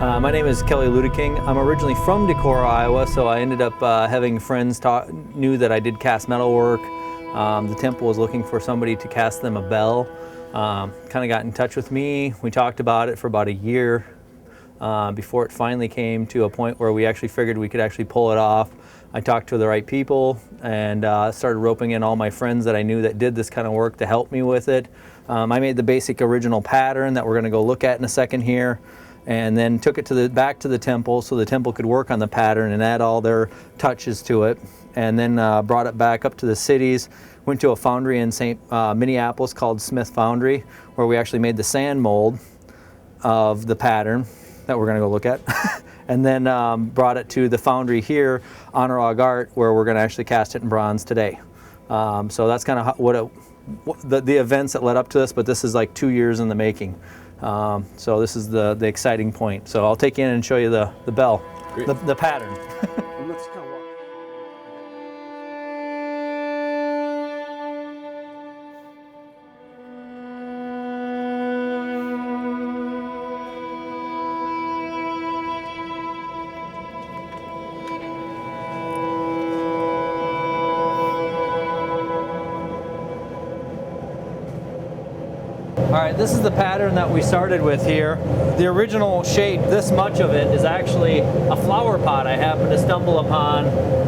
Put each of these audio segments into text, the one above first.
My name is Kelly Ludeking. I'm originally from Decorah, Iowa, so I ended up having friends knew that I did cast metal work. The temple was looking for somebody to cast them a bell. Kind of got in touch with me. We talked about it for about a year before it finally came to a point where we actually figured we could actually pull it off. I talked to the right people and started roping in all my friends that I knew that did this kind of work to help me with it. I made the basic original pattern that we're going to go look at in a second here, and then took it back to the temple so the temple could work on the pattern and add all their touches to it, and then brought it back up to the cities. Went to a foundry in Minneapolis called Smith Foundry, where we actually made the sand mold of the pattern that we're going to go look at. And then brought it to the foundry here, Honorog Art, where we're going to actually cast it in bronze today. So that's kind of the events that led up to this, but this is like 2 years in the making. So this is the exciting point. So I'll take you in and show you the bell, the pattern. Let's kind of walk. All right, this is the pattern that we started with here. The original shape, this much of it, is actually a flower pot I happened to stumble upon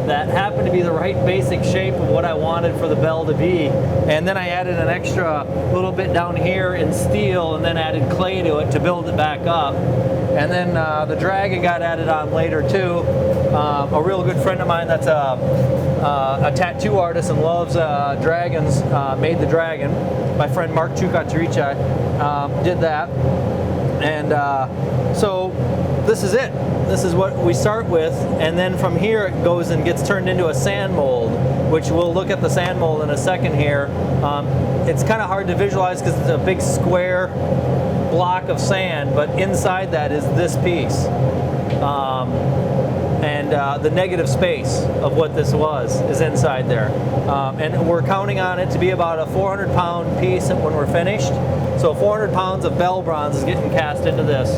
that happened to be the right basic shape of what I wanted for the bell to be. And then I added an extra little bit down here in steel and then added clay to it to build it back up. And then the dragon got added on later too. A real good friend of mine that's a tattoo artist and loves dragons made the dragon. My friend Mark Chukatericha did that. And so this is it. This is what we start with, and then from here it goes and gets turned into a sand mold, which we'll look at the sand mold in a second here. It's kind of hard to visualize because it's a big square block of sand, but inside that is this piece. And the negative space of what this was is inside there. And we're counting on it to be about a 400-pound piece when we're finished. So 400 pounds of bell bronze is getting cast into this.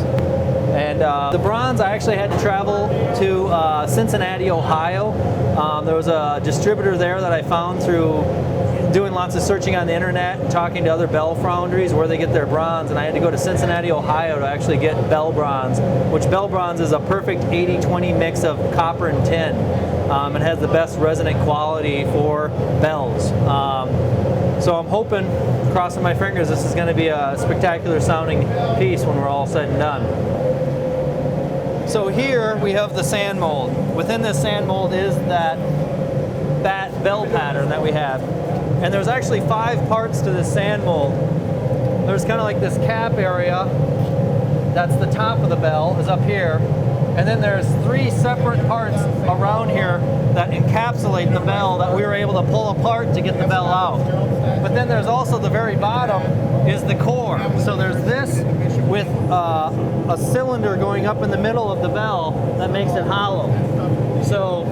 And the bronze, I actually had to travel to Cincinnati, Ohio. There was a distributor there that I found through doing lots of searching on the internet and talking to other bell foundries where they get their bronze, and I had to go to Cincinnati, Ohio to actually get bell bronze, which bell bronze is a perfect 80-20 mix of copper and tin. It has the best resonant quality for bells. So I'm hoping, crossing my fingers, this is going to be a spectacular sounding piece when we're all said and done. So here we have the sand mold. Within this sand mold is that bell pattern that we have. And there's actually 5 parts to this sand mold. There's kind of like this cap area, that's the top of the bell, is up here. And then there's 3 separate parts around here that encapsulate the bell that we were able to pull apart to get the bell out. But then there's also the very bottom is the core. So there's this with a cylinder going up in the middle of the bell that makes it hollow. So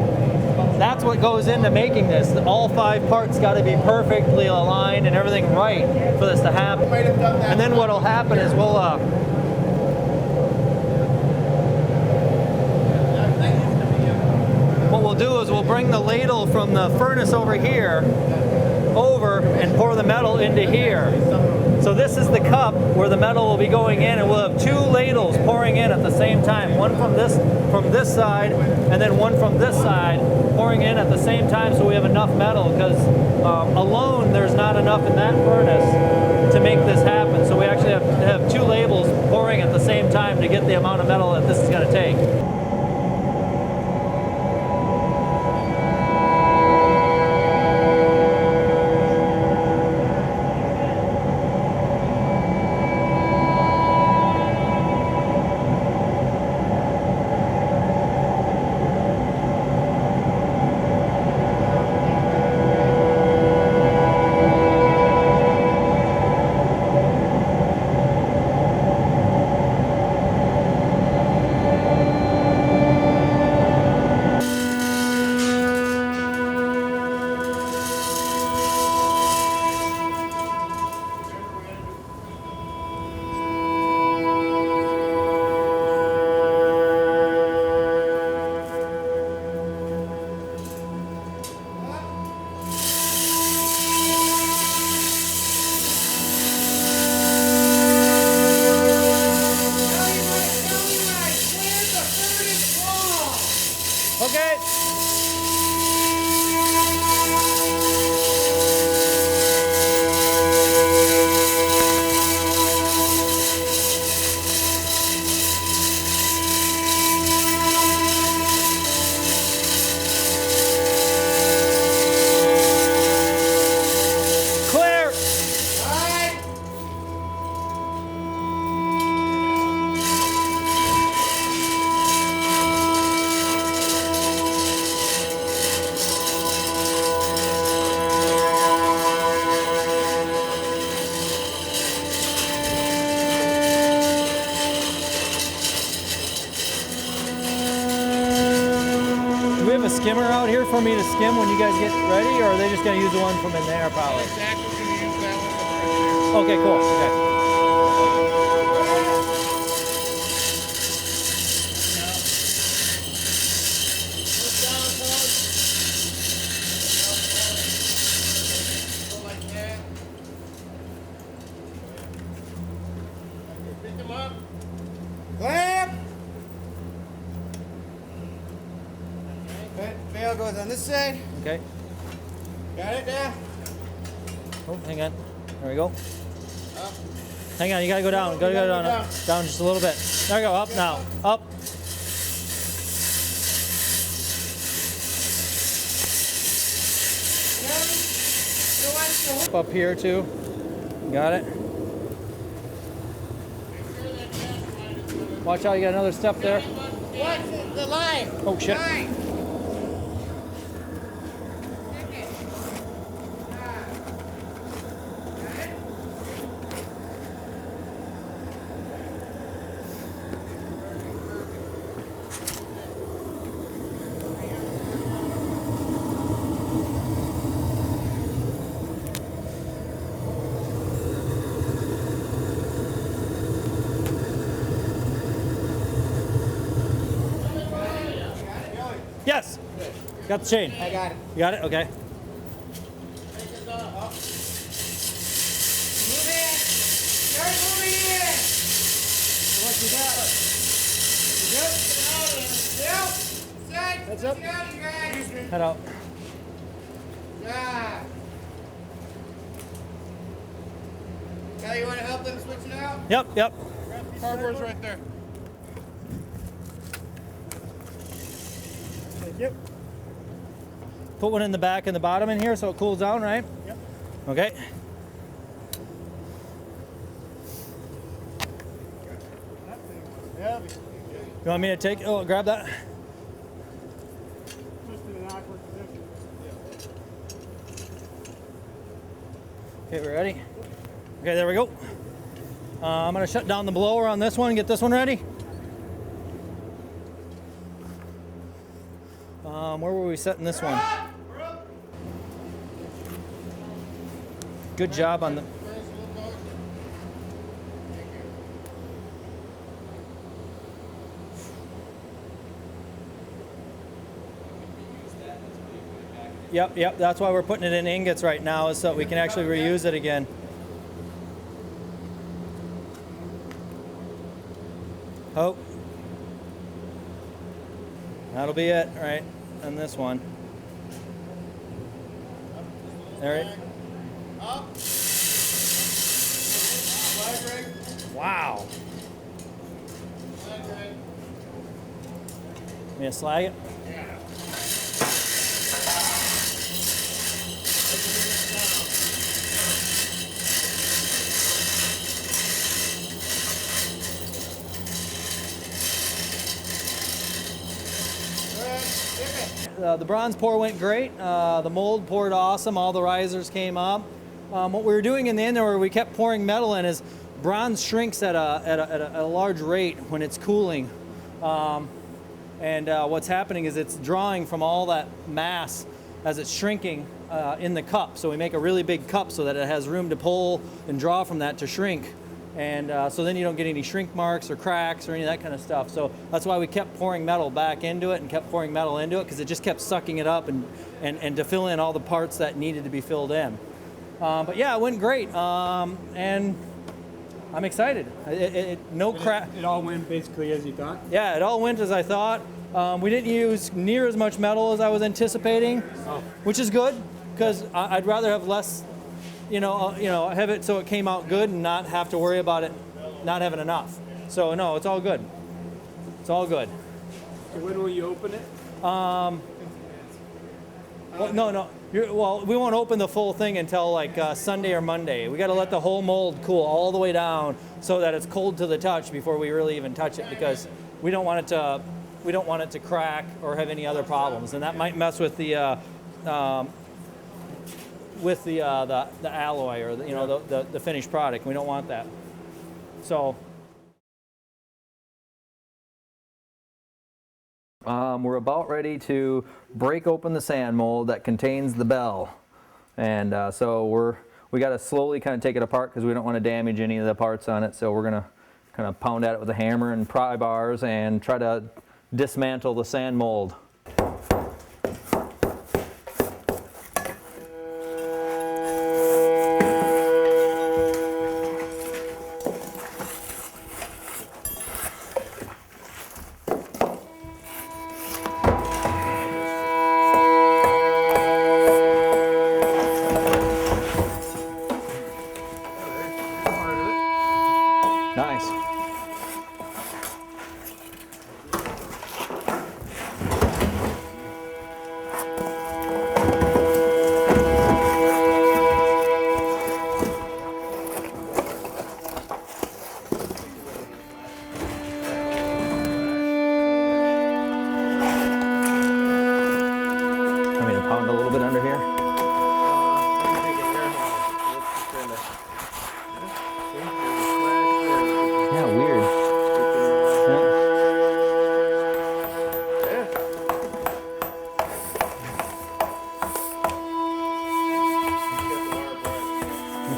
that's what goes into making this. All 5 parts got to be perfectly aligned and everything right for this to happen. And then what will happen is what we'll do is we'll bring the ladle from the furnace over here over and pour the metal into here. So this is the cup where the metal will be going in, and we'll have 2 ladles pouring in at the same time. One from this side, and then one from this side pouring in at the same time, so we have enough metal, because alone there's not enough in that furnace to make this happen. So we actually have to have 2 ladles pouring at the same time to get the amount of metal that this is going to take. a skimmer out here for me to skim when you guys get ready, or are they just gonna use the one from in there probably? Exactly, we're gonna use that one. Okay, cool. Okay. Bail goes on this side. Okay. Got it there? Oh, hang on. There we go. Up. Hang on, you gotta go down. Gotta go down. Down just a little bit. There we go. Up now. Up. Up here too. Got it. Watch out, you got another step there. Watch the line. Oh shit. Line. Yes. Got the chain. I got it. You got it? Okay. Move in. Start moving in. What you got? You good? Yep. Set. That's Switch up. it out, you guys. Head out. Yeah. Kelly, you want to help them switch it out? Yep, yep. Cardboard's right there. Yep. Put one in the back and the bottom in here so it cools down, right? Yep. Okay. Heavy. You want me to take, grab that? Just in an awkward position. Okay, we're ready? Okay, there we go. I'm gonna shut down the blower on this one, get this one ready. Where were we setting this one? Good job on the... Yep, that's why we're putting it in ingots right now, is so we can actually reuse it again. Oh. That'll be it, right, on this one. There it. Up. Flag rig. Wow. Flag rig. Me to slag it? Yeah. The bronze pour went great. The mold poured awesome. All the risers came up. What we were doing in the end there, where we kept pouring metal in, is bronze shrinks at a large rate when it's cooling. What's happening is it's drawing from all that mass as it's shrinking in the cup. So we make a really big cup so that it has room to pull and draw from that to shrink. And so then you don't get any shrink marks or cracks or any of that kind of stuff. So that's why we kept pouring metal back into it and kept pouring metal into it, because it just kept sucking it up and to fill in all the parts that needed to be filled in. But yeah, it went great. And I'm excited. No crack. It all went basically as you thought? Yeah, it all went as I thought. We didn't use near as much metal as I was anticipating, which is good, because I'd rather have less, have it so it came out good and not have to worry about it not having enough. So no, it's all good. It's all good. So when will you open it? Well, no. We won't open the full thing until like Sunday or Monday. We got to let the whole mold cool all the way down so that it's cold to the touch before we really even touch it, because we don't want it to crack or have any other problems, and that might mess with the alloy or the finished product. We don't want that. So. We're about ready to break open the sand mold that contains the bell. And so we got to slowly kind of take it apart because we don't want to damage any of the parts on it. So we're going to kind of pound at it with a hammer and pry bars and try to dismantle the sand mold. Nice. Want me to pound a little bit under here? Yeah, weird.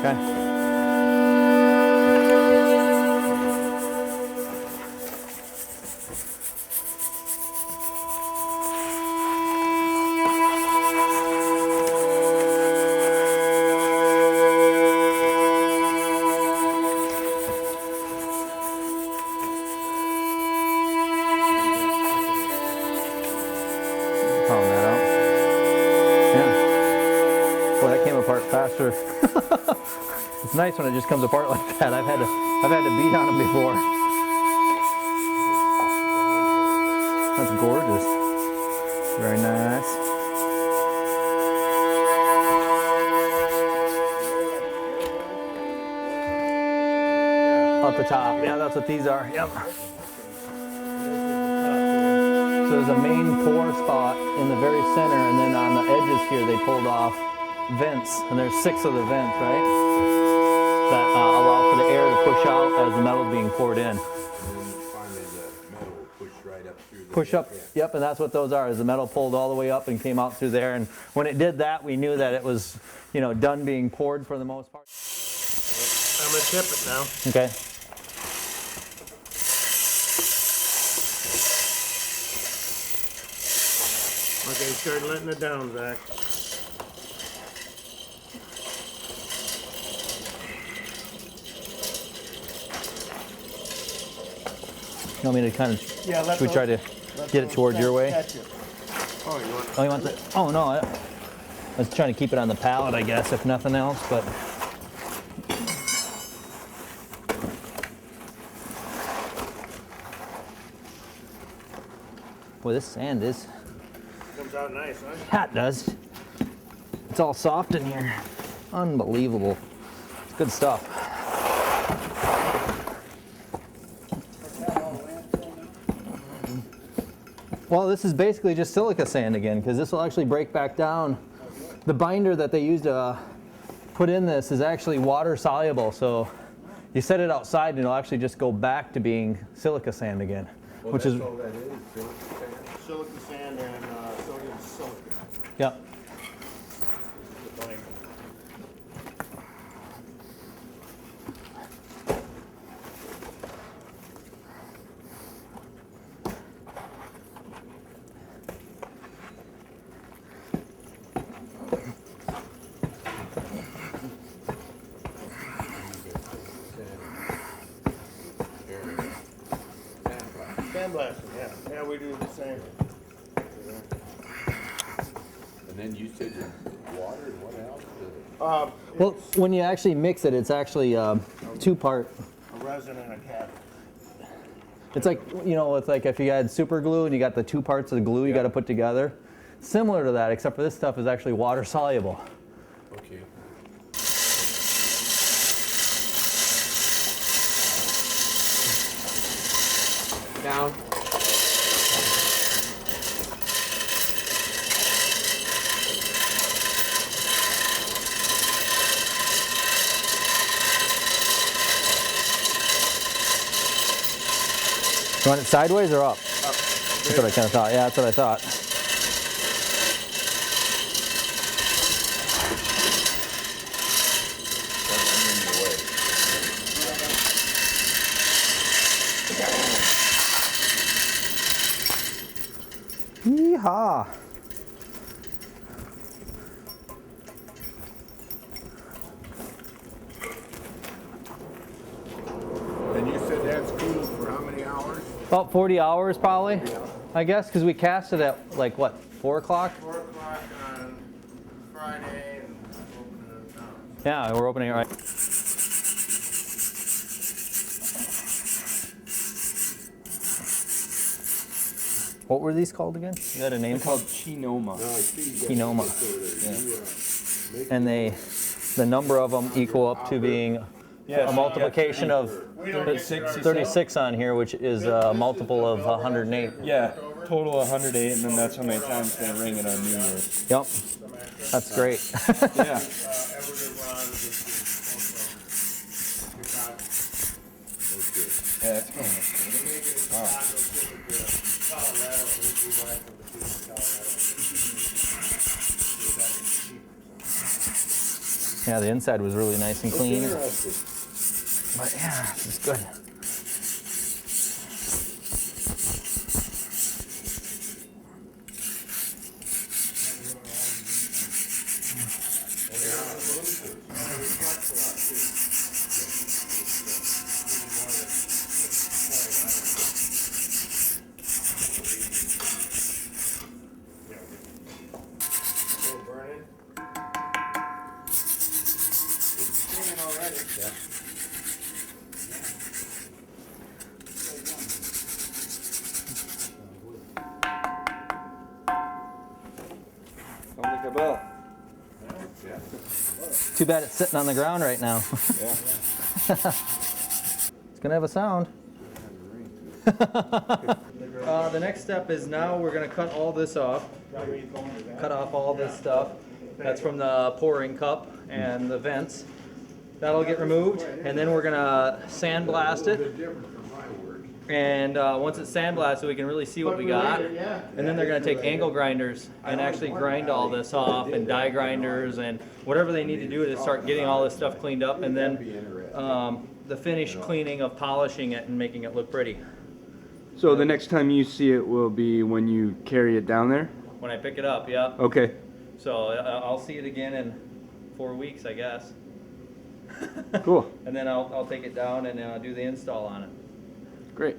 Okay. Pound that out. Yeah. Boy, that came apart faster. It's nice when it just comes apart like that. I've had to beat on them before. That's gorgeous. Very nice. Up the top. Yeah, that's what these are. Yep. So there's a main pour spot in the very center, and then on the edges here they pulled off vents, and there's 6 of the vents, right? That allow for the air to push out as the metal's being poured in. And then finally the metal will push right up through the Push up, yep, and that's what those are, is the metal pulled all the way up and came out through there, and when it did that, we knew that it was, you know, done being poured for the most part. I'm gonna tip it now. Okay. Okay, start letting it down, Zach. You want me to kind of, Yeah, should we try to get it towards your way? Catch it. Oh, you want? Oh, you want the, oh no, I was trying to keep it on the pallet, I guess, if nothing else, but. Boy, this sand is, Comes out nice, huh? yeah, it does. It's all soft in here. Unbelievable. It's good stuff. Well, this is basically just silica sand again, because this will actually break back down. The binder that they used to put in this is actually water soluble, so you set it outside and it'll actually just go back to being silica sand again, Well, which that's is, all that is, silica sand. Silica sand and sodium silicate. yeah. The binder. Sandblasting, yeah. Yeah, we do the same. And then you said your water and what else? Well, when you actually mix it, it's actually 2-part. A resin and a cap. It's like, you know, it's like if you had super glue and you got the 2 parts of the glue you got to put together. Similar to that, except for this stuff is actually water soluble. Okay. Down. You want it sideways or up? Up. That's what I kind of thought. Yeah, that's what I thought. Yeehaw! And you said that's cool for how many hours? About 40 hours probably, I guess, because we cast it at like what, 4 o'clock? 4 o'clock on Friday and opening it down. Yeah, we're opening it right. What were these called again? You had a name Called Chinoma. No, I see you got Quinoma. this over there. You, make And the number of them equal up to being a multiplication of 36 on here, which is a multiple of 108. Yeah, total 108, and then that's how many times they ring it on New Year's. Yep, that's great. Yeah. Yeah, that's Yeah, the inside was really nice and clean. interesting. But yeah, it's good. Still burning? It's steaming already. Sounds like a bell. Too bad it's sitting on the ground right now. Yeah. It's gonna have a sound. The next step is now we're gonna cut all this off. Cut off all this stuff. That's from the pouring cup and the vents. That'll get removed, and then we're gonna sandblast it. And once it's sandblasted, we can really see what we got. And then they're gonna take angle grinders and actually grind all this off, and die grinders and whatever they need to do to start getting all this stuff cleaned up, and then the finish cleaning of polishing it and making it look pretty. So the next time you see it will be when you carry it down there? When I pick it up, yeah. Okay. So I'll see it again in 4 weeks, I guess. Cool. And then I'll take it down and do the install on it. Great.